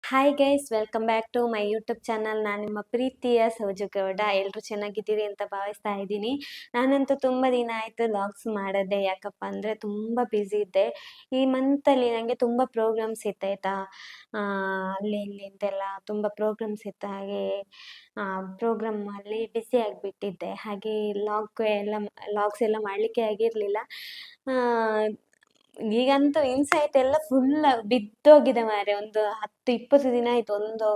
Hi guys, welcome back to my YouTube channel. ನಾನು ನಿಮ್ಮ ಪ್ರೀತಿಯ ಸೌಜು ಗೌಡ. ಎಲ್ಲರೂ ಚೆನ್ನಾಗಿದ್ದೀರಿ ಅಂತ ಭಾವಿಸ್ತಾ ಇದ್ದೀನಿ. ನಾನಂತೂ ತುಂಬ ದಿನ ಆಯಿತು ಲಾಗ್ಸ್ ಮಾಡದೆ. ಯಾಕಪ್ಪ ಅಂದರೆ ತುಂಬ ಬ್ಯುಸಿ ಇದ್ದೆ. ಈ ಮಂತಲ್ಲಿ ನನಗೆ ತುಂಬ ಪ್ರೋಗ್ರಾಮ್ಸ್ ಇತ್ತು ಆಯಿತಾ. ಅಲ್ಲಿ ಇಲ್ಲಿ ಅಂತೆಲ್ಲ ತುಂಬ ಪ್ರೋಗ್ರಾಮ್ಸ್ ಇತ್ತು. ಹಾಗೆ ಪ್ರೋಗ್ರಾಮಲ್ಲಿ ಬ್ಯುಸಿ ಆಗಿಬಿಟ್ಟಿದ್ದೆ. ಹಾಗೆ ಲಾಗ್ಸ್ ಎಲ್ಲ ಮಾಡಲಿಕ್ಕೆ ಆಗಿರಲಿಲ್ಲ. ಈಗಂತೂ ಇನ್ಸೈಟ್ ಎಲ್ಲ ಫುಲ್ ಬಿದ್ದೋಗಿದೆ ಮಾರೆ. ಒಂದು 10-20 ದಿನ ಆಯ್ತು ಒಂದು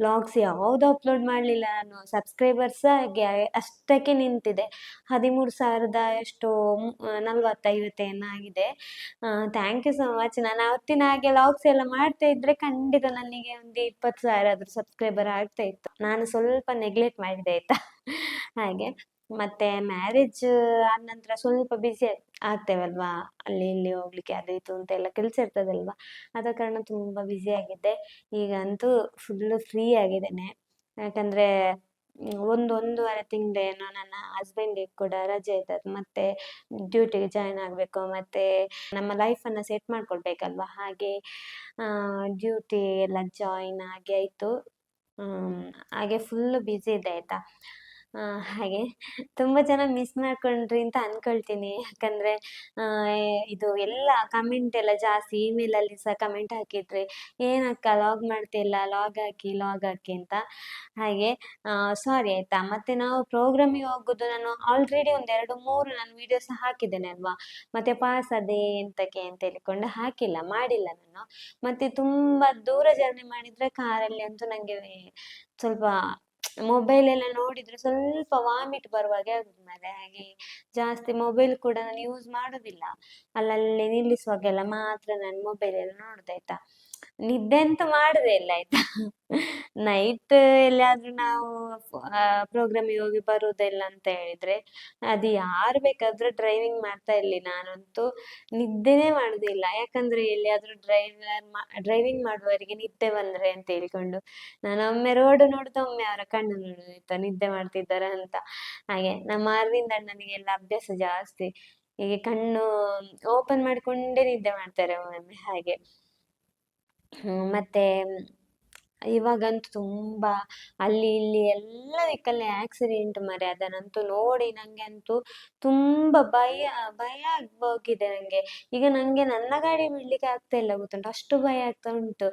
ಲಾಗ್ಸ್ ಯಾವುದು ಅಪ್ಲೋಡ್ ಮಾಡಲಿಲ್ಲ. ನಾನು ಸಬ್ಸ್ಕ್ರೈಬರ್ಸ್ ಹಾಗೆ ಅಷ್ಟಕ್ಕೆ ನಿಂತಿದೆ. 13,000 ಎಷ್ಟು 40-50 ಏನೋ ಆಗಿದೆ. Thank you so much. ನಾನು ಅವತ್ತಿನ ಹಾಗೆ ಲಾಗ್ಸ್ ಎಲ್ಲ ಮಾಡ್ತಾ ಇದ್ರೆ ಖಂಡಿತ ನನಗೆ ಒಂದು 20,000 ಆದರೂ ಸಬ್ಸ್ಕ್ರೈಬರ್ ಆಗ್ತಾ ಇತ್ತು. ನಾನು ಸ್ವಲ್ಪ ನೆಗ್ಲೆಕ್ಟ್ ಮಾಡಿದೆ ಆಯ್ತಾ. ಹಾಗೆ ಮತ್ತೆ ಮ್ಯಾರೇಜ್ ಆದ ನಂತರ ಸ್ವಲ್ಪ ಬಿಸಿ ಆಗ್ತೇವಲ್ವಾ, ಅಲ್ಲಿ ಇಲ್ಲಿ ಹೋಗ್ಲಿಕ್ಕೆ ಅದು ಇದು ಅಂತ ಎಲ್ಲ ಕೆಲಸ ಇರ್ತದಲ್ವಾ. ಆದ ಕಾರಣ ತುಂಬ ಬ್ಯುಸಿ ಆಗಿದ್ದೆ. ಈಗಂತೂ ಫುಲ್ಲು ಫ್ರೀ ಆಗಿದ್ದೇನೆ. ಯಾಕಂದರೆ ಒಂದೂವರೆ ತಿಂಗಳೇನೋ ನನ್ನ ಹಸ್ಬೆಂಡಿಗೆ ಕೂಡ ರಜೆ ಇದ್ದದ್ದು. ಮತ್ತೆ ಡ್ಯೂಟಿಗೆ ಜಾಯ್ನ್ ಆಗಬೇಕು, ಮತ್ತು ನಮ್ಮ ಲೈಫನ್ನು ಸೆಟ್ ಮಾಡ್ಕೊಳ್ಬೇಕಲ್ವ. ಹಾಗೆ ಡ್ಯೂಟಿ ಎಲ್ಲ ಜಾಯಿನ್ ಆಗಿ ಆಯಿತು. ಹಾಗೆ ಫುಲ್ಲು ಬ್ಯುಸಿ ಇದೆ ಆಯಿತಾ. ಹಾಗೆ ತುಂಬ ಜನ ಮಿಸ್ ಮಾಡ್ಕೊಂಡ್ರಿ ಅಂತ ಅನ್ಕೊಳ್ತೀನಿ. ಯಾಕಂದರೆ ಇದು ಎಲ್ಲ ಕಮೆಂಟ್ ಎಲ್ಲ ಜಾಸ್ತಿ, ಇಮೇಲಲ್ಲಿ ಸಹ ಕಮೆಂಟ್ ಹಾಕಿದ್ರಿ, ಏನಕ್ಕ ಲಾಗ್ ಮಾಡ್ತಿಲ್ಲ, ಲಾಗ್ ಹಾಕಿ ಅಂತ. ಹಾಗೆ ಸಾರಿ ಆಯಿತಾ. ಮತ್ತು ನಾವು ಪ್ರೋಗ್ರಾಮಿಗೆ ಹೋಗೋದು ನಾನು ಆಲ್ರೆಡಿ ಒಂದು 2-3 ನಾನು ವೀಡಿಯೋಸ್ ಹಾಕಿದ್ದೇನೆ ಅಲ್ವಾ. ಮತ್ತು ಪಾಸ್ ಅದೇ ಎಂತಕ್ಕೆ ಅಂತ ಹೇಳಿಕೊಂಡು ಮಾಡಿಲ್ಲ ನಾನು. ಮತ್ತು ತುಂಬ ದೂರ ಜರ್ನಿ ಮಾಡಿದರೆ ಕಾರಲ್ಲಿ ಅಂತೂ ನನಗೆ ಸ್ವಲ್ಪ ಮೊಬೈಲ್ ಎಲ್ಲ ನೋಡಿದರೆ ಸ್ವಲ್ಪ ವಾಮಿಟ್ ಬರುವಾಗೆ ಆಗುದು ಮಾರ್ರೆ. ಹಾಗೆ ಜಾಸ್ತಿ ಮೊಬೈಲ್ ಕೂಡ ನಾನು ಯೂಸ್ ಮಾಡೋದಿಲ್ಲ. ಅಲ್ಲಲ್ಲಿ ನಿಲ್ಲಿಸುವಾಗೆಲ್ಲ ಮಾತ್ರ ನಾನು ಮೊಬೈಲ್ ಎಲ್ಲ ನೋಡುದಾಯ್ತಾ. ನಿದ್ದೆ ಅಂತೂ ಮಾಡುದೇ ಇಲ್ಲ ಆಯ್ತಾ. ನೈಟ್ ಎಲ್ಲಿಯಾದ್ರೂ ನಾವು ಪ್ರೋಗ್ರಾಮಿಗೆ ಹೋಗಿ ಬರುವುದಿಲ್ಲ ಅಂತ ಹೇಳಿದ್ರೆ ಅದು ಯಾರು ಬೇಕಾದ್ರೂ ಡ್ರೈವಿಂಗ್ ಮಾಡ್ತಾ ಇರಲಿ, ನಾನಂತೂ ನಿದ್ದೆನೇ ಮಾಡುದಿಲ್ಲ. ಯಾಕಂದ್ರೆ ಎಲ್ಲಿಯಾದ್ರೂ ಡ್ರೈವಿಂಗ್ ಮಾಡುವವರಿಗೆ ನಿದ್ದೆ ಬಂದ್ರೆ ಅಂತ ಹೇಳಿಕೊಂಡು ನಾನು ಒಮ್ಮೆ ರೋಡ್ ನೋಡುದು, ಒಮ್ಮೆ ಅವರ ಕಣ್ಣು ನೋಡುದು ಆಯ್ತಾ, ನಿದ್ದೆ ಮಾಡ್ತಿದ್ದಾರ ಅಂತ. ಹಾಗೆ ನಮ್ಮ ಅರವಿಂದ್ ಅಣ್ಣನಿಗೆಲ್ಲ ಅಭ್ಯಾಸ ಜಾಸ್ತಿ. ಹೀಗೆ ಕಣ್ಣು ಓಪನ್ ಮಾಡಿಕೊಂಡೇ ನಿದ್ದೆ ಮಾಡ್ತಾರೆ ಒಮ್ಮೊಮ್ಮೆ ಹಾಗೆ. ಮತ್ತೆ ಇವಾಗಂತೂ ತುಂಬಾ ಅಲ್ಲಿ ಇಲ್ಲಿ ಎಲ್ಲ ದಿಕ್ಕಲ್ಲಿ ಆಕ್ಸಿಡೆಂಟ್ ಮಾರೆ. ಅದನ್ನಂತೂ ನೋಡಿ ನಂಗೆ ಅಂತೂ ತುಂಬಾ ಭಯ ಹೋಗಿದೆ ನಂಗೆ. ಈಗ ನಂಗೆ ನನ್ನ ಗಾಡಿ ಬಿಡ್ಲಿಕ್ಕೆ ಆಗ್ತಾ ಇಲ್ಲ ಗೊತ್ತುಂಟು, ಅಷ್ಟು ಭಯ ಆಗ್ತಾ ಉಂಟು.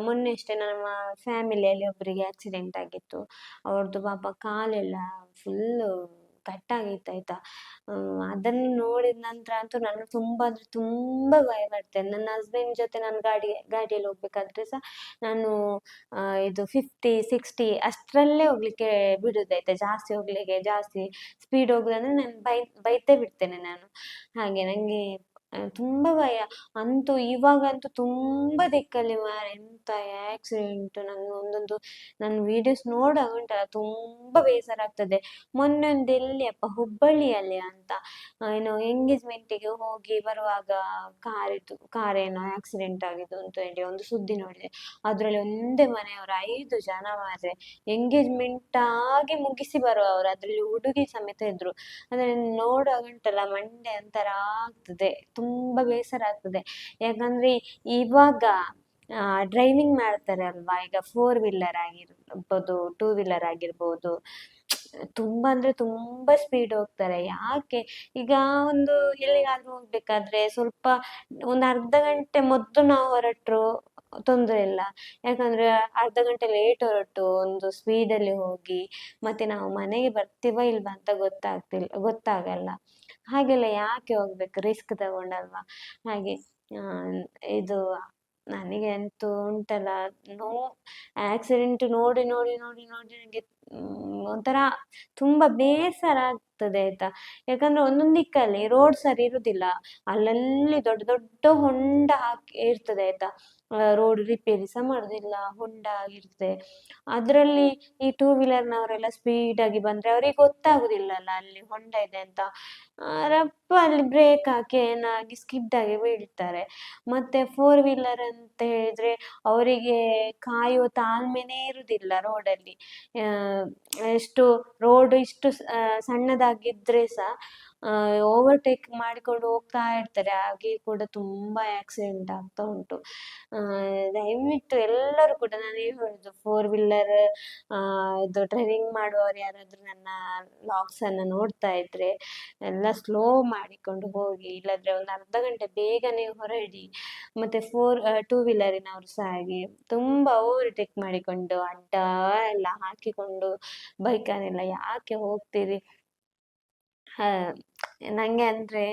ಮೊನ್ನೆ ಅಷ್ಟೇ ನಮ್ಮ ಫ್ಯಾಮಿಲಿಯಲ್ಲಿ ಒಬ್ಬರಿಗೆ ಆಕ್ಸಿಡೆಂಟ್ ಆಗಿತ್ತು. ಅವ್ರದ್ದು ಪಾಪ ಕಾಲೆಲ್ಲ ಫುಲ್ಲು ಕಟ್ಟಾಗಿತ್ತು ಆಯ್ತಾ. ಅದನ್ನು ನೋಡಿದ ನಂತರ ಅಂತೂ ನಾನು ತುಂಬಾ ಅಂದ್ರೆ ತುಂಬಾ ಭಯ ಪಡ್ತೇನೆ. ನನ್ನ ಹಸ್ಬೆಂಡ್ ಜೊತೆ ನಾನು ಗಾಡಿಯಲ್ಲಿ ಹೋಗ್ಬೇಕಾದ್ರೆ ಸಹ ನಾನು ಇದು 50-60 ಅಷ್ಟರಲ್ಲೇ ಹೋಗ್ಲಿಕ್ಕೆ ಬಿಡುದಾಯ್ತಾ. ಜಾಸ್ತಿ ಸ್ಪೀಡ್ ಹೋಗುದಂದ್ರೆ ನಾನು ಬೈತೇ ಬಿಡ್ತೇನೆ ನಾನು. ಹಾಗೆ ನಂಗೆ ತುಂಬಾ ಭಯ. ಅಂತೂ ಇವಾಗಂತೂ ತುಂಬಾ ದಿಕ್ಕಲ್ಲಿ ಮಾರೆ ಎಂತ ಆಕ್ಸಿಡೆಂಟ್. ನಂಗೆ ಒಂದೊಂದು ನನ್ನ ವಿಡಿಯೋಸ್ ನೋಡುವಾಗ ಉಂಟಲ್ಲ ತುಂಬಾ ಬೇಸರ ಆಗ್ತದೆ. ಮೊನ್ನೆ ಒಂದು ಎಲ್ಲಿ ಅಪ್ಪ, ಹುಬ್ಬಳ್ಳಿಯಲ್ಲಿ ಅಂತ ಏನೋ ಎಂಗೇಜ್ಮೆಂಟಿಗೆ ಹೋಗಿ ಬರುವಾಗ ಕಾರ್ ಏನೋ ಆಕ್ಸಿಡೆಂಟ್ ಆಗಿದ್ದು ಅಂತ ಹೇಳಿ ಒಂದು ಸುದ್ದಿ ನೋಡಿದೆ. ಅದ್ರಲ್ಲಿ ಒಂದೇ ಮನೆಯವರು 5 ಜನ ಮಾರ್ರೆ. ಎಂಗೇಜ್ಮೆಂಟ್ ಆಗಿ ಮುಗಿಸಿ ಬರುವವರು, ಅದ್ರಲ್ಲಿ ಹುಡುಗಿ ಸಮೇತ ಇದ್ರು. ಅದನ್ನ ನೋಡುವಾಗ ಉಂಟಲ್ಲ ಮಂಡೆ ಒಂಥರ ಆಗ್ತದೆ, ತುಂಬಾ ಬೇಸರ ಆಗ್ತದೆ. ಯಾಕಂದ್ರೆ ಇವಾಗ ಡ್ರೈವಿಂಗ್ ಮಾಡ್ತಾರೆ ಅಲ್ವಾ, ಈಗ 4 ವೀಲರ್ ಆಗಿರ್ಬೋದು, 2 ವೀಲರ್ ಆಗಿರ್ಬೋದು, ತುಂಬಾ ಅಂದ್ರೆ ತುಂಬಾ ಸ್ಪೀಡ್ ಹೋಗ್ತಾರೆ. ಯಾಕೆ ಈಗ ಒಂದು ಎಲ್ಲಿಗಾದ್ರೂ ಹೋಗ್ಬೇಕಾದ್ರೆ ಸ್ವಲ್ಪ ಒಂದು ಅರ್ಧ ಗಂಟೆ ಮೊದ್ಲು ನಾವು ಹೊರಟ್ರು ತೊಂದ್ರೆ ಇಲ್ಲ. ಯಾಕಂದ್ರೆ ಅರ್ಧ ಗಂಟೆ ಲೇಟ್ ಹೊರಟು ಒಂದು ಸ್ಪೀಡಲ್ಲಿ ಹೋಗಿ ಮತ್ತೆ ನಾವು ಮನೆಗೆ ಬರ್ತೀವ ಇಲ್ವಾ ಅಂತ ಗೊತ್ತಾಗಲ್ಲ. ಹಾಗೆಲ್ಲ ಯಾಕೆ ಹೋಗ್ಬೇಕು, ರಿಸ್ಕ್ ತಗೊಂಡಲ್ವಾ. ಹಾಗೆ ಇದು ನನಗೆ ಅಂತೂ ಉಂಟಲ್ಲ, ಆಕ್ಸಿಡೆಂಟ್ ನೋಡಿ ನೋಡಿ ನೋಡಿ ನೋಡಿ ನನಗೆ ಒಂಥರ ತುಂಬಾ ಬೇಸರ ಆಗ್ತದೆ ಆಯ್ತಾ. ಯಾಕಂದ್ರೆ ಒಂದೊಂದು ದಿಕ್ಕಲ್ಲಿ ರೋಡ್ ಸರಿ ಇರುದಿಲ್ಲ, ಅಲ್ಲಲ್ಲಿ ದೊಡ್ಡ ದೊಡ್ಡ ಹೊಂಡ ಹಾಕಿ ಇರ್ತದೆ ಆಯ್ತಾ. ರೋಡ್ ರಿಪೇರಿ ಸಹ ಮಾಡುದಿಲ್ಲ, ಹೊಂಡ ಆಗಿರ್ತದೆ. ಅದರಲ್ಲಿ ಈ 2 ವೀಲರ್ನವರೆಲ್ಲ ಸ್ಪೀಡ್ ಆಗಿ ಬಂದ್ರೆ ಅವ್ರಿಗೆ ಗೊತ್ತಾಗುದಿಲ್ಲಲ್ಲ ಅಲ್ಲಿ ಹೊಂಡ ಇದೆ ಅಂತ. ರಪ್ಪ ಅಲ್ಲಿ ಬ್ರೇಕ್ ಹಾಕಿ ಏನಾಗಿ ಸ್ಕಿಡ್ ಆಗಿ ಬೀಳ್ತಾರೆ. ಮತ್ತೆ 4 ವೀಲರ್ ಅಂತ ಹೇಳಿದ್ರೆ ಅವರಿಗೆ ಕಾಯುವ ತಾಳ್ಮೆನೇ ಇರುದಿಲ್ಲ ರೋಡಲ್ಲಿ. ಎಷ್ಟು ರೋಡ್ ಇಷ್ಟು ಸಣ್ಣದಾಗಿದ್ರೆ ಸಹ ಓವರ್‌ಟೇಕ್ ಮಾಡಿಕೊಂಡು ಹೋಗ್ತಾ ಇರ್ತಾರೆ. ಹಾಗೆ ಕೂಡ ತುಂಬಾ ಆಕ್ಸಿಡೆಂಟ್ ಆಗ್ತಾ ಉಂಟು. ಆ, ದಯವಿಟ್ಟು ಎಲ್ಲರೂ ಕೂಡ ನಾನು ಏನು ಹೇಳುದು, ಫೋರ್ ವೀಲರ್ ಇದು ಡ್ರೈವಿಂಗ್ ಮಾಡುವವರು ಯಾರಾದ್ರೂ ನನ್ನ ವ್ಲಾಗ್ಸ್ ಅನ್ನ ನೋಡ್ತಾ ಇದ್ರೆ ಎಲ್ಲ ಸ್ಲೋ ಮಾಡಿಕೊಂಡು ಹೋಗಿ, ಇಲ್ಲದ್ರೆ ಒಂದು ಅರ್ಧ ಗಂಟೆ ಬೇಗನೆ ಹೊರಡಿ. ಮತ್ತೆ ಟೂ ವೀಲರಿನವರು ಸಹ ಹಾಗೆ ತುಂಬಾ ಓವರ್‌ಟೇಕ್ ಮಾಡಿಕೊಂಡು ಅಡ್ಡ ಎಲ್ಲ ಹಾಕಿಕೊಂಡು ಬೈಕನ್ನೆಲ್ಲ ಯಾಕೆ ಹೋಗ್ತೀರಿ? ನಂಗೆ ಅಂದ್ರೆ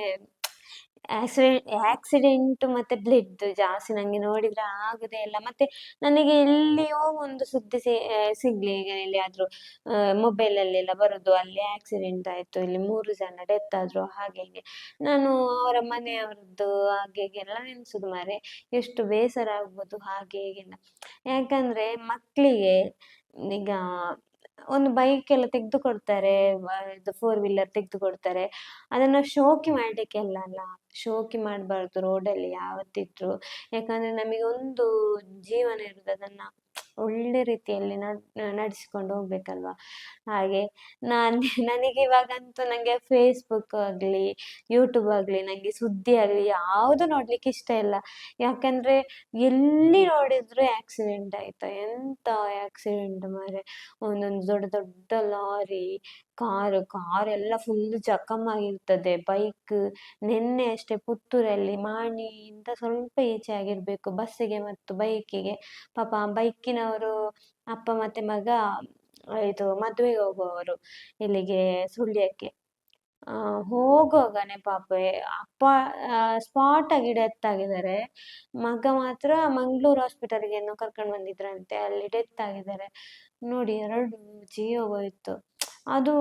ಆಕ್ಸಿಡೆಂಟ್ ಮತ್ತೆ ಬ್ಲಡ್ ಜಾಸ್ತಿ ನಂಗೆ ನೋಡಿದ್ರೆ ಆಗುದೇ ಇಲ್ಲ. ಮತ್ತೆ ನನಗೆ ಎಲ್ಲಿಯೋ ಒಂದು ಸುದ್ದಿ ಸಿಗ್ಲಿ, ಈಗ ಎಲ್ಲಿಯಾದ್ರೂ ಮೊಬೈಲ್ ಅಲ್ಲೆಲ್ಲ ಬರುದು, ಅಲ್ಲಿ ಆಕ್ಸಿಡೆಂಟ್ ಆಯ್ತು, ಇಲ್ಲಿ 3 ಜನ ಡೆತ್ ಆದ್ರು, ಹಾಗೆ ಹೀಗೆ ನಾನು ಅವರ ಮನೆಯವ್ರದ್ದು ಹಾಗೆ ಹೀಗೆ ಎಲ್ಲ ನೆನ್ಸುದು ಮಾರೆ. ಎಷ್ಟು ಬೇಸರ ಆಗ್ಬೋದು ಹಾಗೆ ಹೀಗೆಲ್ಲ. ಯಾಕಂದ್ರೆ ಮಕ್ಳಿಗೆ ಈಗ ಒಂದು ಬೈಕ್ ಎಲ್ಲ ತೆಗ್ದು ಕೊಡ್ತಾರೆ, ಇದು ಫೋರ್ ವೀಲರ್ ತೆಗ್ದು ಕೊಡ್ತಾರೆ, ಅದನ್ನ ಶೋಕಿ ಮಾಡ್ಲಿಕ್ಕೆಲ್ಲ ಅಲ್ಲ. ಶೋಕಿ ಮಾಡಬಾರ್ದು ರೋಡಲ್ಲಿ ಯಾವತ್ತಿದ್ರು. ಯಾಕಂದ್ರೆ ನಮಗೆ ಒಂದು ಜೀವನ ಇರುದು, ಅದನ್ನ ಒಳ್ಳೆ ರೀತಿಯಲ್ಲಿ ನಡೆಸಿಕೊಂಡು ಹೋಗ್ಬೇಕಲ್ವಾ. ಹಾಗೆ ನನಗೆ ಇವಾಗಂತೂ ನಂಗೆ ಫೇಸ್ಬುಕ್ ಆಗ್ಲಿ ಯೂಟ್ಯೂಬ್ ಆಗ್ಲಿ ನಂಗೆ ಸುದ್ದಿ ಆಗ್ಲಿ ಯಾವುದು ನೋಡ್ಲಿಕ್ಕೆ ಇಷ್ಟ ಇಲ್ಲ. ಯಾಕಂದ್ರೆ ಎಲ್ಲಿ ನೋಡಿದ್ರು ಆಕ್ಸಿಡೆಂಟ್ ಆಯ್ತಾ, ಎಂತ ಆಕ್ಸಿಡೆಂಟ್ ಮಾರೆ. ಒಂದೊಂದು ದೊಡ್ಡ ದೊಡ್ಡ ಲಾರಿ, ಕಾರ್ ಎಲ್ಲ ಫುಲ್ ಜಖಮ್ ಆಗಿರ್ತದೆ. ಬೈಕ್ ನಿನ್ನೆ ಅಷ್ಟೇ ಪುತ್ತೂರಲ್ಲಿ ಇಂದ ಸ್ವಲ್ಪ ಈಚೆ ಆಗಿರ್ಬೇಕು, ಬಸ್ಸಿಗೆ ಮತ್ತು ಬೈಕಿಗೆ ಪಾಪ ಬೈಕಿನವರು ಅಪ್ಪ ಮತ್ತೆ ಮಗ ಇದು ಮದುವೆಗೆ ಹೋಗುವವರು ಇಲ್ಲಿಗೆ ಸುಳ್ಯಕ್ಕೆ. ಹೋಗುವಾಗನೆ ಪಾಪ ಅಪ್ಪ ಸ್ಪಾಟ್ ಆಗಿ ಡೆತ್ ಆಗಿದ್ದಾರೆ. ಮಗ ಮಾತ್ರ ಮಂಗ್ಳೂರ್ ಹಾಸ್ಪಿಟಲ್ಗೆ ಏನೋ ಕರ್ಕೊಂಡು ಬಂದಿದ್ರಂತೆ, ಅಲ್ಲಿ ಡೆತ್ ಆಗಿದ್ದಾರೆ. ನೋಡಿ, 2 ಜೀವ ಹೋಯ್ತು. ಅದು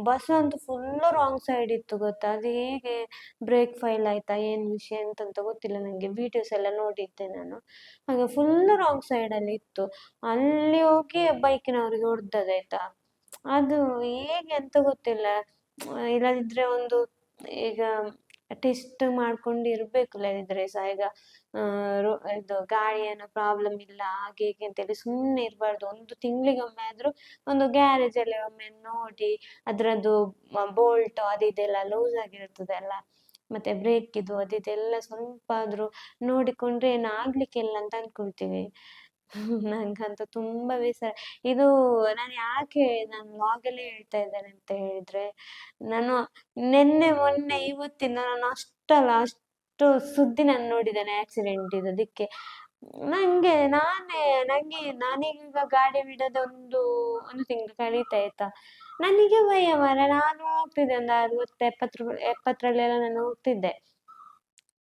ಬಸ್ ಅಂತೂ ಫುಲ್ ರಾಂಗ್ ಸೈಡ್ ಇತ್ತು ಗೊತ್ತಾ. ಅದು ಹೇಗೆ ಬ್ರೇಕ್ ಫೈಲ್ ಆಯ್ತಾ ಏನು ವಿಷಯ ಎಂತಂತ ಗೊತ್ತಿಲ್ಲ ನಂಗೆ. ವಿಡಿಯೋಸ್ ಎಲ್ಲ ನೋಡಿದ್ದೆ ನಾನು. ಹಾಗೆ ಫುಲ್ ರಾಂಗ್ ಸೈಡ್ ಅಲ್ಲಿ ಇತ್ತು. ಅಲ್ಲಿ ಹೋಗಿ ಬೈಕಿನವರಿಗೆ ಹೊಡ್ದದಾಯ್ತಾ. ಅದು ಹೇಗೆ ಅಂತ ಗೊತ್ತಿಲ್ಲ. ಇಲ್ಲದಿದ್ರೆ ಒಂದು ಈಗ ಟೆಸ್ಟ್ ಮಾಡ್ಕೊಂಡು ಇರ್ಬೇಕು. ಇಲ್ಲದಿದ್ರೆ ಸಹ ಈಗ ಇದು ಗಾಡಿ ಏನೋ ಪ್ರಾಬ್ಲಮ್ ಇಲ್ಲ ಹಾಗೆ ಹೀಗೆ ಅಂತೇಳಿ ಸುಮ್ಮನೆ ಇರಬಾರ್ದು. ಒಂದು ತಿಂಗಳಿಗೊಮ್ಮೆ ಆದ್ರೂ ಒಂದು ಗ್ಯಾರೇಜ್ ಅಲ್ಲಿ ಒಮ್ಮೆ ನೋಡಿ ಅದ್ರದ್ದು ಬೋಲ್ಟ್ ಅದು ಇದೆಲ್ಲ ಲೂಸ್ ಆಗಿರ್ತದೆ ಅಲ್ಲ, ಮತ್ತೆ ಬ್ರೇಕ್ ಇದು ಅದಿದೆಲ್ಲ ಸ್ವಲ್ಪ ಆದ್ರೂ ನೋಡಿಕೊಂಡ್ರೆ ಏನಾಗ್ಲಿಕ್ಕಿಲ್ಲ ಅಂತ ಅನ್ಕೊಳ್ತೀವಿ. ನಂಗಂತೂ ತುಂಬಾ ಬೇಸರ. ಇದು ನಾನು ವ್ಲಾಗಲ್ಲೇ ಹೇಳ್ತಾ ಇದ್ದೇನೆ ಅಂತ ಹೇಳಿದ್ರೆ, ನಾನು ನಿನ್ನೆ ಮೊನ್ನೆ ಇವತ್ತಿಂದ ನಾನು ಅಷ್ಟು ಸುದ್ದಿ ನಾನು ನೋಡಿದ್ದೇನೆ ಆಕ್ಸಿಡೆಂಟ್ ಇದು. ಅದಕ್ಕೆ ನಾನೀಗ ಗಾಡಿ ಬಿಡದ ಒಂದು ತಿಂಗಳು ಕಳೀತಾ ಆಯ್ತಾ. ನನಗೆ ಭಯ ಮಾರ. ನಾನು ಹೋಗ್ತಿದ್ದೆ ಒಂದು 60-70 ನಾನು ಹೋಗ್ತಿದ್ದೆ.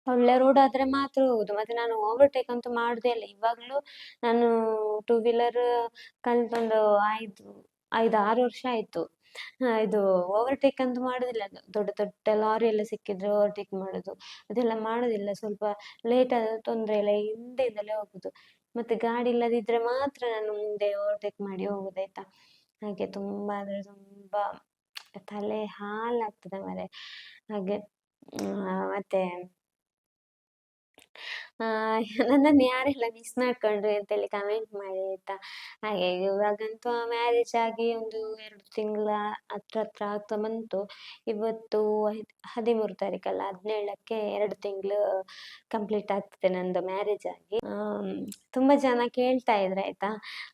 ಒಳ್ಳೆ ರೋಡ್ ಆದ್ರೆ ಮಾತ್ರ ಹೋಗುದು. ಮತ್ತೆ ನಾನು ಓವರ್‌ಟೇಕ್ ಅಂತೂ ಮಾಡುದೇ ಇಲ್ಲ. ಇವಾಗ್ಲೂ ನಾನು ಟೂ ವೀಲರ್ ಕಲ್ತೊಂದು 5-6 ವರ್ಷ ಆಯ್ತು. ಇದು ಓವರ್‌ಟೇಕ್ ಅಂತೂ ಮಾಡುದಿಲ್ಲ. ದೊಡ್ಡ ದೊಡ್ಡ ಲಾರಿ ಎಲ್ಲ ಸಿಕ್ಕಿದ್ರೆ ಓವರ್‌ಟೇಕ್ ಮಾಡುದು, ಅದೆಲ್ಲ ಮಾಡುದಿಲ್ಲ. ಸ್ವಲ್ಪ ಲೇಟ್ ಆದ್ರೆ ತೊಂದ್ರೆ ಇಲ್ಲ, ಹಿಂದೆಯಿಂದಲೇ ಹೋಗುದು. ಮತ್ತೆ ಗಾಡಿ ಇಲ್ಲದಿದ್ರೆ ಮಾತ್ರ ನಾನು ಮುಂದೆ ಓವರ್‌ಟೇಕ್ ಮಾಡಿ ಹೋಗುದಾಯ್ತಾ. ಹಾಗೆ ತುಂಬಾ ಅಂದ್ರೆ ತುಂಬಾ ತಲೆ ಹಾಳಾಗ್ತದೆ ಮಾರ್ರೆ. ಹಾಗೆ ಮತ್ತೆ ಆ ನನ್ನನ್ನು ಯಾರೆಲ್ಲ ಮಿಸ್ ಮಾಡ್ಕೊಂಡ್ರಿ ಅಂತೇಳಿ ಕಮೆಂಟ್ ಮಾಡಿ ಆಯ್ತಾ. ಹಾಗೆ ಇವಾಗಂತೂ ಮ್ಯಾರೇಜ್ ಆಗಿ ಒಂದು 2 ತಿಂಗಳ ಹತ್ರ ಆಗ್ತಾ ಬಂತು. ಇವತ್ತು 13 ತಾರೀಕಲ್ಲ, 17ಕ್ಕೆ 2 ತಿಂಗಳು ಕಂಪ್ಲೀಟ್ ಆಗ್ತದೆ ನಂದು ಮ್ಯಾರೇಜ್ ಆಗಿ. ತುಂಬಾ ಜನ ಕೇಳ್ತಾ ಇದ್ರೆ ಆಯ್ತಾ,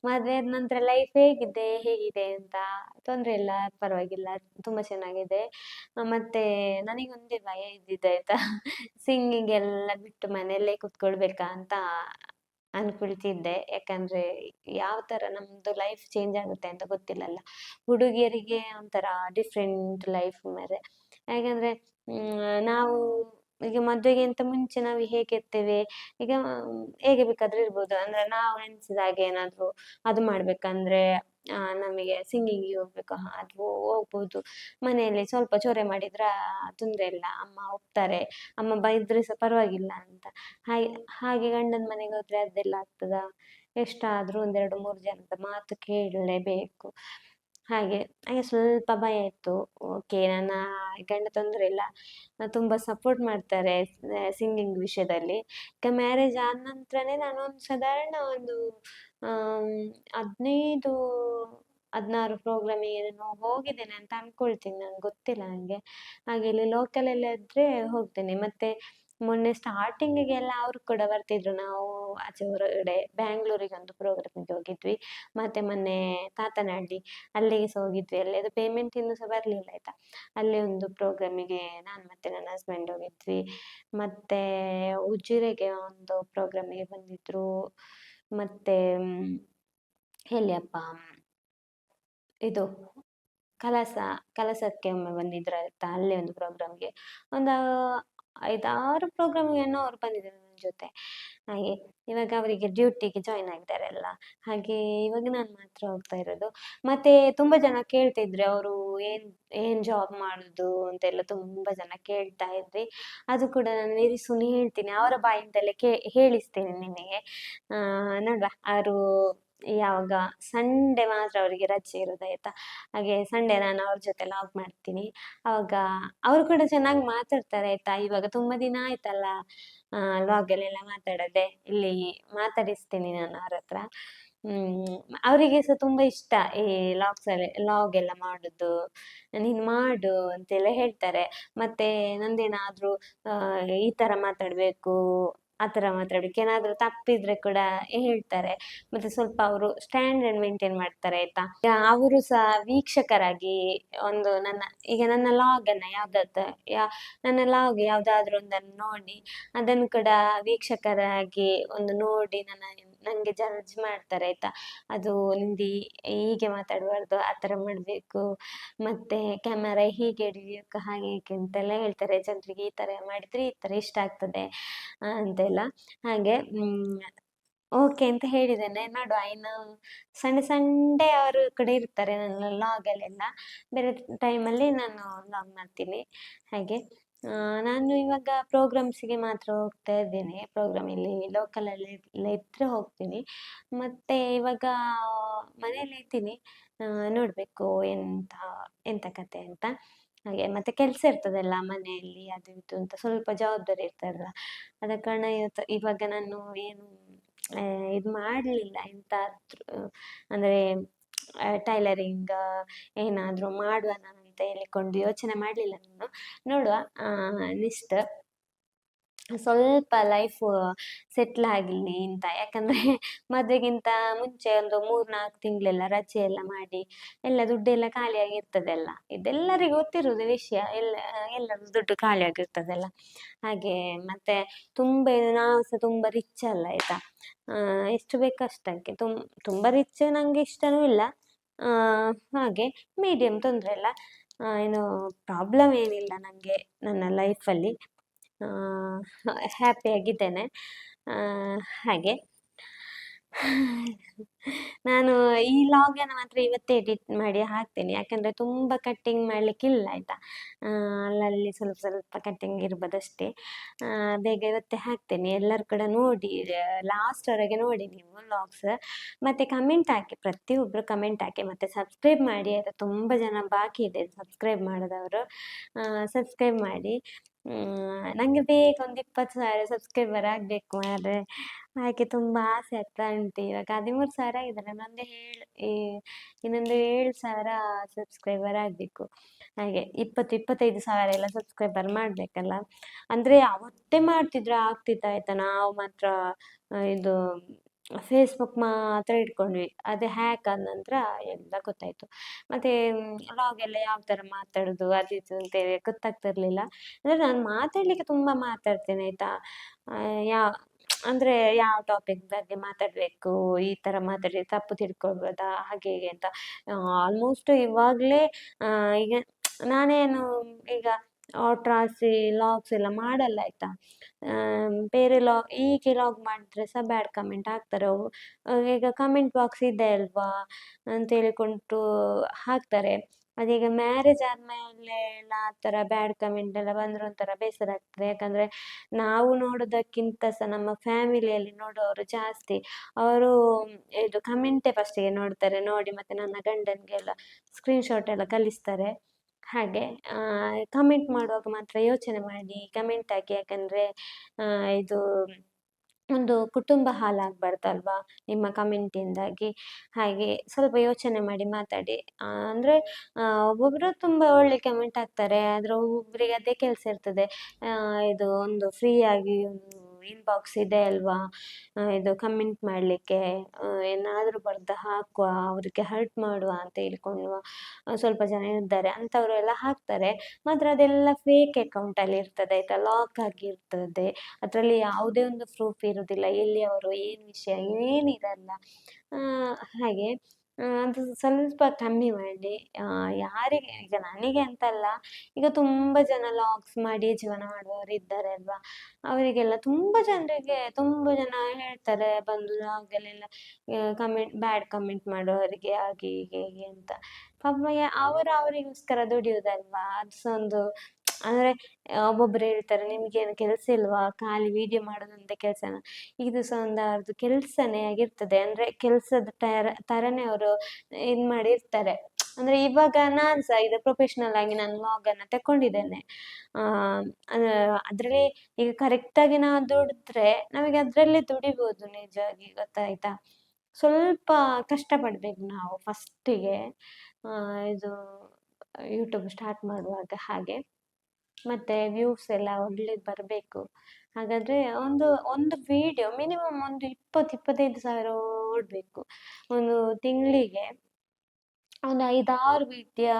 ಮದ್ವೆ ಆದ ನಂತರ ಲೈಫ್ ಹೇಗಿದೆ ಅಂತ. ತೊಂದ್ರೆ ಇಲ್ಲ, ಪರವಾಗಿಲ್ಲ, ತುಂಬಾ ಚೆನ್ನಾಗಿದೆ. ಮತ್ತೆ ನನಗೊಂದೇ ಭಯ ಇದ್ದಿದ್ದು ಆಯ್ತಾ, ಸಿಂಗಿಂಗ್ ಎಲ್ಲ ಬಿಟ್ಟು ಮನೆಯಲ್ಲೇ ಕುತ್ಕೊಳ್ಬೇಕಾ ಅಂತ ಅನ್ಕೊಳ್ತಿದ್ದೆ. ಯಾಕಂದ್ರೆ ಯಾವ ತರ ನಮ್ದು ಲೈಫ್ ಚೇಂಜ್ ಆಗುತ್ತೆ ಅಂತ ಗೊತ್ತಿಲ್ಲಲ್ಲ. ಹುಡುಗಿಯರಿಗೆ ಒಂಥರ ಡಿಫ್ರೆಂಟ್ ಲೈಫ್ ಮಾರೆ. ಯಾಕಂದ್ರೆ ನಾವು ಈಗ ಮದ್ವೆಗಿಂತ ಮುಂಚೆ ನಾವು ಹೇಗಿರ್ತೇವೆ, ಈಗ ಹೇಗೆ ಬೇಕಾದ್ರೂ ಇರ್ಬೋದು. ಅಂದ್ರೆ ನಾವು ಎಣಿಸಿದ ಹಾಗೆ ಏನಾದ್ರು ಅದು ಮಾಡ್ಬೇಕಂದ್ರೆ ನಮಗೆ ಸಿಂಗಿಂಗಿಗೆ ಹೋಗ್ಬೇಕು, ಅದು ಹೋಗ್ಬೋದು. ಮನೆಯಲ್ಲಿ ಸ್ವಲ್ಪ ಚೊರೆ ಮಾಡಿದ್ರ ತೊಂದ್ರೆ ಇಲ್ಲ, ಅಮ್ಮ ಒಪ್ತಾರೆ, ಅಮ್ಮ ಬೈದ್ರೆ ಸಹ ಪರವಾಗಿಲ್ಲ ಅಂತ. ಹಾಗೆ ಹಾಗೆ ಗಂಡನ ಮನೆಗೆ ಹೋದ್ರೆ ಅದೆಲ್ಲ ಆಗ್ತದಾ? ಎಷ್ಟಾದ್ರೂ 1-2-3 ಜನದ ಮಾತು ಕೇಳಲೇಬೇಕು. ಹಾಗೆ ಹಾಗೆ ಸ್ವಲ್ಪ ಭಯ ಇತ್ತು. ಓಕೆ, ನನ್ನ ಗಂಡ ತೊಂದ್ರೆ ಇಲ್ಲ, ತುಂಬಾ ಸಪೋರ್ಟ್ ಮಾಡ್ತಾರೆ ಸಿಂಗಿಂಗ್ ವಿಷಯದಲ್ಲಿ. ಈಗ ಮ್ಯಾರೇಜ್ ಆದ ನಂತರನೇ ನಾನು ಒಂದು ಸಾಧಾರಣ ಒಂದು 15 16 ಪ್ರೋಗ್ರಾಮಿಗೆ ನಾನು ಹೋಗಿದ್ದೇನೆ ಅಂತ ಅನ್ಕೊಳ್ತೀನಿ, ನಂಗೆ ಗೊತ್ತಿಲ್ಲ ನನಗೆ. ಹಾಗೆ ಇಲ್ಲಿ ಲೋಕಲಲ್ಲಿ ಆದ್ರೆ ಹೋಗ್ತೇನೆ. ಮತ್ತೆ ಮೊನ್ನೆ ಸ್ಟಾರ್ಟಿಂಗಿಗೆಲ್ಲ ಅವ್ರು ಕೂಡ ಬರ್ತಿದ್ರು. ನಾವು ಆಚೆ ಹೊರಗಡೆ ಬ್ಯಾಂಗ್ಳೂರಿಗೆ ಒಂದು ಪ್ರೋಗ್ರಾಮಿಗೆ ಹೋಗಿದ್ವಿ. ಮತ್ತೆ ಮೊನ್ನೆ ತಾತನಹಳ್ಳಿ ಅಲ್ಲಿಗೆ ಸಹ ಹೋಗಿದ್ವಿ. ಅಲ್ಲಿ ಅದು ಪೇಮೆಂಟ್ ಇನ್ನೂ ಸಹ ಬರಲಿಲ್ಲ ಆಯ್ತಾ. ಅಲ್ಲಿ ಒಂದು ಪ್ರೋಗ್ರಾಮಿಗೆ ನಾನು ಮತ್ತೆ ನನ್ನ ಹಸ್ಬೆಂಡ್ ಹೋಗಿದ್ವಿ. ಮತ್ತೆ ಉಜಿರೆಗೆ ಒಂದು ಪ್ರೋಗ್ರಾಮಿಗೆ ಬಂದಿದ್ರು. ಮತ್ತೆ ಎಲ್ಲಿಯಪ್ಪ ಇದು ಕಲಸ ಕಲಸಕ್ಕೆ ಒಮ್ಮೆ ಬಂದಿದ್ರು ಆಯ್ತಾ, ಅಲ್ಲೇ ಒಂದು ಪ್ರೋಗ್ರಾಮ್ಗೆ ಒಂದು 5-6 ಪ್ರೋಗ್ರಾಮ್ಗೇನೋ ಅವ್ರು ಬಂದಿದ್ರು ನನ್ನ ಜೊತೆ. ಹಾಗೆ ಇವಾಗ ಅವರಿಗೆ ಡ್ಯೂಟಿಗೆ ಜಾಯ್ನ್ ಆಗಿದ್ದಾರಲ್ಲ, ಹಾಗೆ ಇವಾಗ ನಾನು ಮಾತ್ರ ಹೋಗ್ತಾ ಇರೋದು. ಮತ್ತೆ ತುಂಬಾ ಜನ ಕೇಳ್ತಿದ್ರು ಅವರು ಏನ್ ಏನ್ ಜಾಬ್ ಮಾಡುದು ಅಂತೆಲ್ಲ ತುಂಬಾ ಜನ ಕೇಳ್ತಾ ಇದ್ರಿ. ಅದು ಕೂಡ ನಾನು ವೆರಿ ಸೂನ್ ಹೇಳ್ತೀನಿ, ಅವರ ಬಾಯಿಂದಲೇ ಹೇಳಿಸ್ತೇನೆ ನಿನಗೆ. ನೋಡುವ ಅವರು ಯಾವಾಗ ಸಂಡೆ ಮಾತ್ರ ಅವರಿಗೆ ರಜೆ ಇರೋದು ಆಯ್ತಾ. ಹಾಗೆ ಸಂಡೆ ನಾನು ಅವ್ರ ಜೊತೆ ಲಾಗ್ ಮಾಡ್ತೀನಿ. ಅವಾಗ ಅವರು ಕೂಡ ಚೆನ್ನಾಗಿ ಮಾತಾಡ್ತಾರೆ ಆಯ್ತಾ. ಇವಾಗ ತುಂಬಾ ದಿನ ಆಯ್ತಲ್ಲ ಲಾಗಲ್ಲೆಲ್ಲ ಮಾತಾಡದೆ, ಇಲ್ಲಿ ಮಾತಾಡಿಸ್ತೀನಿ ನಾನು ಅವ್ರ ಹತ್ರ. ಅವರಿಗೆ ಸಹ ತುಂಬಾ ಇಷ್ಟ ಈ ಲಾಗ್ ಎಲ್ಲ ಮಾಡುದು. ನೀನ್ ಮಾಡು ಅಂತೆಲ್ಲ ಹೇಳ್ತಾರೆ. ಮತ್ತೆ ನಂದೇನಾದ್ರೂ ಈ ತರ ಮಾತಾಡ್ಬೇಕು, ಆ ಥರ ಮಾತಾಡ್ಬೇಕು, ಏನಾದ್ರೂ ತಪ್ಪಿದ್ರೆ ಕೂಡ ಹೇಳ್ತಾರೆ. ಮತ್ತೆ ಸ್ವಲ್ಪ ಅವರು ಸ್ಟ್ಯಾಂಡರ್ಡ್ ಮೇಂಟೈನ್ ಮಾಡ್ತಾರೆ ಆಯ್ತಾ. ಅವರು ಸಹ ವೀಕ್ಷಕರಾಗಿ ಒಂದು ಈಗ ನನ್ನ ಲಾಗ್ ಅನ್ನ ನನ್ನ ಲಾಗ್ ಯಾವ್ದಾದ್ರು ಒಂದನ್ನು ನೋಡಿ ಅದನ್ನು ಕೂಡ ವೀಕ್ಷಕರಾಗಿ ಒಂದು ನೋಡಿ ನಂಗೆ ಜಡ್ಜ್ ಮಾಡ್ತಾರೆ ಆಯ್ತಾ. ಅದು ನಿಂದು ಹೀಗೆ ಮಾತಾಡಬಾರ್ದು, ಆ ಥರ ಮಾಡಬೇಕು, ಮತ್ತೆ ಕ್ಯಾಮರಾ ಹೀಗೆ ಹಿಡಿಬೇಕು, ಹಾಗೆ ಹೀಗೆ ಅಂತೆಲ್ಲ ಹೇಳ್ತಾರೆ. ಜನರಿಗೆ ಈ ಥರ ಮಾಡಿದ್ರೆ ಈ ಥರ ಇಷ್ಟ ಆಗ್ತದೆ ಅಂತೆಲ್ಲ. ಹಾಗೆ ಓಕೆ ಅಂತ ಹೇಳಿದ್ದೇನೆ. ನೋಡುವ ಇನ್ನು ಸಂಡೇ ಅವರು ಕೂಡ ಇರ್ತಾರೆ ನನ್ನ ಲಾಗಲ್ಲೆಲ್ಲ. ಬೇರೆ ಟೈಮಲ್ಲಿ ನಾನು ಲಾಗ್ ಮಾಡ್ತೀನಿ. ಹಾಗೆ ನಾನು ಇವಾಗ ಪ್ರೋಗ್ರಾಮ್ಸಿಗೆ ಮಾತ್ರ ಹೋಗ್ತಾ ಇದ್ದೇನೆ. ಪ್ರೋಗ್ರಾಮ್ ಇಲ್ಲಿ ಲೋಕಲಲ್ಲಿ ಎಲ್ಲ ಇದ್ರೆ ಹೋಗ್ತೀನಿ. ಮತ್ತೆ ಇವಾಗ ಮನೇಲಿ ಇದ್ದೀನಿ. ನೋಡಬೇಕು ಎಂತ ಕತೆ ಅಂತ. ಹಾಗೆ ಮತ್ತೆ ಕೆಲಸ ಇರ್ತದಲ್ಲ ಮನೆಯಲ್ಲಿ, ಅದು ಇದು ಅಂತ ಸ್ವಲ್ಪ ಜವಾಬ್ದಾರಿ ಇರ್ತದಲ್ಲ. ಆದ ಕಾರಣ ಇವಾಗ ನಾನು ಏನು ಇದು ಮಾಡಲಿಲ್ಲ ಎಂತಾದ್ರೂ, ಅಂದರೆ ಟೈಲರಿಂಗ್ ಏನಾದರೂ ಮಾಡುವ ನಾನು ಅಂತ ಹೇಳಿಕೊಂಡು ಯೋಚನೆ ಮಾಡಲಿಲ್ಲ ನಾನು. ನೋಡುವ ನೆಕ್ಸ್ಟ್ ಸ್ವಲ್ಪ ಲೈಫ್ ಸೆಟ್ಲ್ ಆಗಲಿ ಅಂತ. ಯಾಕಂದ್ರೆ ಮದುವೆಗಿಂತ ಮುಂಚೆ ಒಂದು 3-4 ತಿಂಗಳೆಲ್ಲ ರಜೆ ಎಲ್ಲ ಮಾಡಿ ಎಲ್ಲ ದುಡ್ಡೆಲ್ಲ ಖಾಲಿಯಾಗಿರ್ತದಲ್ಲ. ಇದೆಲ್ಲರಿಗೂ ಗೊತ್ತಿರುವುದು ವಿಷಯ. ಎಲ್ಲರದ್ದು ದುಡ್ಡು ಖಾಲಿಯಾಗಿರ್ತದಲ್ಲ. ಹಾಗೆ ಮತ್ತೆ ತುಂಬ ನಾವು ಸಹ ತುಂಬ ರಿಚ್ ಅಲ್ಲ ಆಯ್ತಾ. ಎಷ್ಟು ಬೇಕು ಅಷ್ಟಕ್ಕೆ. ತುಂಬ ರಿಚ್ ನಂಗೆ ಇಷ್ಟನೂ ಇಲ್ಲ, ಹಾಗೆ ಮೀಡಿಯಮ್, ತೊಂದರೆ ಇಲ್ಲ. ಏನು ಪ್ರಾಬ್ಲಮ್ ಏನಿಲ್ಲ ನನಗೆ ನನ್ನ ಲೈಫಲ್ಲಿ. ಹ್ಯಾಪಿಯಾಗಿದ್ದೇನೆ. ಹಾಗೆ ನಾನು ಈ ಲಾಗನ್ನು ಮಾತ್ರ ಇವತ್ತೇ ಎಡಿಟ್ ಮಾಡಿ ಹಾಕ್ತೇನೆ. ಯಾಕಂದರೆ ತುಂಬ ಕಟ್ಟಿಂಗ್ ಮಾಡಲಿಕ್ಕಿಲ್ಲ ಆಯಿತಾ. ಅಲ್ಲಲ್ಲಿ ಸ್ವಲ್ಪ ಸ್ವಲ್ಪ ಕಟ್ಟಿಂಗ್ ಇರ್ಬೋದಷ್ಟೇ. ಬೇಗ ಇವತ್ತೇ ಹಾಕ್ತೇನೆ. ಎಲ್ಲರೂ ಕೂಡ ನೋಡಿ, ಲಾಸ್ಟ್ವರೆಗೆ ನೋಡಿ ನೀವು ಲಾಗ್ಸ್. ಮತ್ತು ಕಮೆಂಟ್ ಹಾಕಿ, ಪ್ರತಿಯೊಬ್ಬರು ಕಮೆಂಟ್ ಹಾಕಿ. ಮತ್ತು ಸಬ್ಸ್ಕ್ರೈಬ್ ಮಾಡಿ ಆಯಿತಾ. ತುಂಬ ಜನ ಬಾಕಿ ಇದೆ ಸಬ್ಸ್ಕ್ರೈಬ್ ಮಾಡಿದವರು. ಸಬ್ಸ್ಕ್ರೈಬ್ ಮಾಡಿ. ನನಗೆ ಬೇಗ ಒಂದು 20,000 ಸಬ್ಸ್ಕ್ರೈಬರ್ ಆಗಬೇಕು ಮಾರ್ರೆ. ಹಾಗೆ ತುಂಬ ಆಸೆ ಆಗ್ತಾ ಉಂಟು. ಇವಾಗ 13,000 ಆಗಿದ್ದಾರೆ. ಇನ್ನೊಂದು 7,000 ಸಬ್ಸ್ಕ್ರೈಬರ್ ಆಗಬೇಕು. ಹಾಗೆ 25,000 ಎಲ್ಲ ಸಬ್ಸ್ಕ್ರೈಬರ್ ಮಾಡಬೇಕಲ್ಲ. ಅಂದರೆ ಅವತ್ತೇ ಮಾಡ್ತಿದ್ರೆ ಆಗ್ತಿತ್ತು ಆಯಿತಾ. ನಾವು ಮಾತ್ರ ಇದು ಫೇಸ್ಬುಕ್ ಮಾತ್ರ ಇಟ್ಕೊಂಡ್ವಿ. ಅದು ಹ್ಯಾಕ್ ಆದ ನಂತರ ಎಲ್ಲ ಗೊತ್ತಾಯಿತು. ಮತ್ತು ಲಾಗ್ ಎಲ್ಲ ಯಾವ ಥರ ಮಾತಾಡೋದು ಅದು ಇದು ಅಂತೇಳಿ ಗೊತ್ತಾಗ್ತಿರ್ಲಿಲ್ಲ. ಅಂದರೆ ನಾನು ಮಾತಾಡಲಿಕ್ಕೆ ತುಂಬ ಮಾತಾಡ್ತೇನೆ ಆಯಿತಾ. ಅಂದರೆ ಯಾವ ಟಾಪಿಕ್ ಬಗ್ಗೆ ಮಾತಾಡಬೇಕು, ಈ ಥರ ಮಾತಾಡಿದ್ರೆ ತಪ್ಪು ತಿಳ್ಕೊಳ್ಬೋದಾ, ಹಾಗೆ ಹೀಗೆ ಅಂತ. ಆಲ್ಮೋಸ್ಟ್ ಇವಾಗಲೇ ಈಗ ನಾನೇನು ಈಗ ರಾಸಿ ಲಾಗ್ಸ್ ಎಲ್ಲ ಮಾಡಲ್ಲ ಆಯಿತಾ. ಬೇರೆ ಹೀಗೆ ಲಾಗ್ ಮಾಡಿದ್ರೆ ಸಹ ಬ್ಯಾಡ್ ಕಮೆಂಟ್ ಹಾಕ್ತಾರೆ. ಈಗ ಕಮೆಂಟ್ ಬಾಕ್ಸ್ ಇದೆ ಅಲ್ವಾ ಅಂತ ಹೇಳಿಕೊಂಡು ಹಾಕ್ತಾರೆ. ಅದೀಗ ಮ್ಯಾರೇಜ್ ಆದಮೇಲೆ ಎಲ್ಲ ಆ ಥರ ಬ್ಯಾಡ್ ಕಮೆಂಟ್ ಎಲ್ಲ ಬಂದರೆ ಒಂಥರ ಬೇಸರ ಆಗ್ತದೆ. ಯಾಕಂದರೆ ನಾವು ನೋಡೋದಕ್ಕಿಂತ ಸಹ ನಮ್ಮ ಫ್ಯಾಮಿಲಿಯಲ್ಲಿ ನೋಡೋರು ಜಾಸ್ತಿ. ಅವರು ಇದು ಕಮೆಂಟೇ ಫಸ್ಟಿಗೆ ನೋಡ್ತಾರೆ. ನೋಡಿ ಮತ್ತು ನನ್ನ ಗಂಡನಿಗೆಲ್ಲ ಸ್ಕ್ರೀನ್‌ಶಾಟ್ ಎಲ್ಲ ಕಳಿಸ್ತಾರೆ. ಹಾಗೆ ಕಮೆಂಟ್ ಮಾಡುವಾಗ ಮಾತ್ರ ಯೋಚನೆ ಮಾಡಿ ಕಮೆಂಟ್ ಹಾಕಿ. ಯಾಕಂದರೆ ಇದು ಒಂದು ಕುಟುಂಬ ಹಾಳಾಗ್ಬಾರ್ದಲ್ವಾ ನಿಮ್ಮ ಕಮೆಂಟಿಂದಾಗಿ. ಹಾಗೆ ಸ್ವಲ್ಪ ಯೋಚನೆ ಮಾಡಿ ಮಾತಾಡಿ. ಅಂದರೆ ಒಬ್ಬೊಬ್ಬರು ತುಂಬ ಒಳ್ಳೆ ಕಮೆಂಟ್ ಹಾಕ್ತಾರೆ. ಆದ್ರೆ ಒಬ್ಬೊಬ್ಬರಿಗೆ ಅದೇ ಕೆಲಸ ಇರ್ತದೆ. ಇದು ಒಂದು ಫ್ರೀಯಾಗಿ ಒಂದು ಇನ್‌ಬಾಕ್ಸ್ ಇದೆ ಅಲ್ವಾ, ಇದು ಕಮೆಂಟ್ ಮಾಡಲಿಕ್ಕೆ, ಏನಾದರೂ ಬರ್ದು ಹಾಕುವ, ಅವರಿಗೆ ಹರ್ಟ್ ಮಾಡುವ ಅಂತ ಹೇಳ್ಕೊಂಡು ಸ್ವಲ್ಪ ಜನ ಇದ್ದಾರೆ. ಅಂಥವರೆಲ್ಲ ಹಾಕ್ತಾರೆ. ಮಾತ್ರ ಅದೆಲ್ಲ ಫೇಕ್ ಅಕೌಂಟಲ್ಲಿ ಇರ್ತದೆ ಆಯಿತಾ, ಲಾಕ್ ಆಗಿರ್ತದೆ. ಅದರಲ್ಲಿ ಯಾವುದೇ ಒಂದು ಪ್ರೂಫ್ ಇರುವುದಿಲ್ಲ. ಎಲ್ಲಿಯವರು, ಏನು ವಿಷಯ, ಏನಿರಲ್ಲ. ಹಾಗೆ ಅದು ಸ್ವಲ್ಪ ಕಮ್ಮಿ ಮಾಡಿ. ಯಾರಿಗೆ, ಈಗ ನನಗೆ ಅಂತಲ್ಲ, ಈಗ ತುಂಬ ಜನ ಲಾಗ್ಸ್ ಮಾಡಿ ಜೀವನ ಮಾಡುವವರು ಇದ್ದಾರೆ ಅಲ್ವಾ, ಅವರಿಗೆಲ್ಲ ತುಂಬ ಜನರಿಗೆ ತುಂಬ ಜನ ಹೇಳ್ತಾರೆ ಬಂದು ಲಾಗಲ್ಲೆಲ್ಲ ಬ್ಯಾಡ್ ಕಮೆಂಟ್ ಮಾಡೋವರಿಗೆ ಹಾಗೆ ಹೀಗೆ ಹೀಗೆ ಅಂತ. ಪಾಪ ಅವರಿಗೋಸ್ಕರ ದುಡಿಯೋದಲ್ವಾ, ಅದು ಸಹ ಒಂದು ಅಂದರೆ ಒಬ್ಬೊಬ್ರು ಹೇಳ್ತಾರೆ, ನಿಮಗೇನು ಕೆಲಸ ಇಲ್ವಾ, ಖಾಲಿ ವೀಡಿಯೋ ಮಾಡೋದಂತ ಕೆಲಸನಾ? ಇದು ಸಹ ಒಂದು ಅವ್ರದ್ದು ಕೆಲಸನೇ ಆಗಿರ್ತದೆ. ಅಂದರೆ ಕೆಲಸದ ಥರನೇ ಅವರು ಇದು ಮಾಡಿರ್ತಾರೆ. ಅಂದರೆ ಇವಾಗ ನಾನು ಸಹ ಇದು ಪ್ರೊಫೆಷ್ನಲ್ ಆಗಿ ನಾನು ವ್ಲಾಗನ್ನು ತಗೊಂಡಿದ್ದೇನೆ. ಅದರಲ್ಲಿ ಈಗ ಕರೆಕ್ಟಾಗಿ ನಾವು ದುಡಿದ್ರೆ ನಮಗೆ ಅದರಲ್ಲೇ ದುಡಿಬೋದು ನಿಜವಾಗಿ, ಗೊತ್ತಾಯ್ತಾ? ಸ್ವಲ್ಪ ಕಷ್ಟಪಡ್ಬೇಕು ನಾವು ಫಸ್ಟಿಗೆ, ಇದು ಯೂಟ್ಯೂಬ್ ಸ್ಟಾರ್ಟ್ ಮಾಡುವಾಗ ಹಾಗೆ. ಮತ್ತು ವ್ಯೂಸ್ ಎಲ್ಲ ಒಳ್ಳೇದು ಬರಬೇಕು. ಹಾಗಾದರೆ ಒಂದು ವೀಡಿಯೋ ಮಿನಿಮಮ್ ಒಂದು 25 ಸಾವಿರ ಓಡಬೇಕು. ಒಂದು ತಿಂಗಳಿಗೆ ಒಂದು 5, 6 ವಿಡಿಯೋ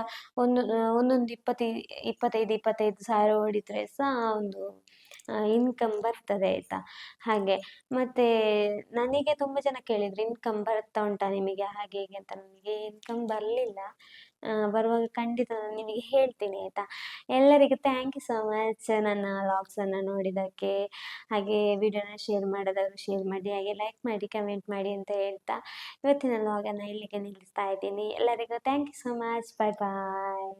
ಒಂದೊಂದು 25 ಸಾವಿರ ಓಡಿದರೆ ಸಹ ಒಂದು ಇನ್ಕಮ್ ಬರ್ತದೆ ಆಯಿತಾ. ಹಾಗೆ ಮತ್ತು ನನಗೆ ತುಂಬ ಜನ ಕೇಳಿದರು, ಇನ್ಕಮ್ ಬರ್ತಾ ಉಂಟಾ ನಿಮಗೆ ಹಾಗೆ ಹೀಗೆ ಅಂತ. ನನಗೆ ಇನ್ಕಮ್ ಬರಲಿಲ್ಲ. ಬರುವಾಗ ಖಂಡಿತ ನಾನು ನಿಮಗೆ ಹೇಳ್ತೀನಿ ಆಯಿತಾ. ಎಲ್ಲರಿಗೂ ಥ್ಯಾಂಕ್ ಯು ಸೊ ಮಚ್ ನನ್ನ ವ್ಲಾಗ್ಸನ್ನು ನೋಡಿದ್ದಕ್ಕೆ. ಹಾಗೆ ವಿಡಿಯೋನ ಶೇರ್ ಮಾಡೋದಾದ್ರೆ ಶೇರ್ ಮಾಡಿ, ಹಾಗೆ ಲೈಕ್ ಮಾಡಿ, ಕಮೆಂಟ್ ಮಾಡಿ ಅಂತ ಹೇಳ್ತಾ ಇವತ್ತಿನ ವ್ಲಾಗನ್ನು ಇಲ್ಲಿಗೆ ನಿಲ್ಲಿಸ್ತಾ ಇದ್ದೀನಿ. ಎಲ್ಲರಿಗೂ thank you so much. Bye bye.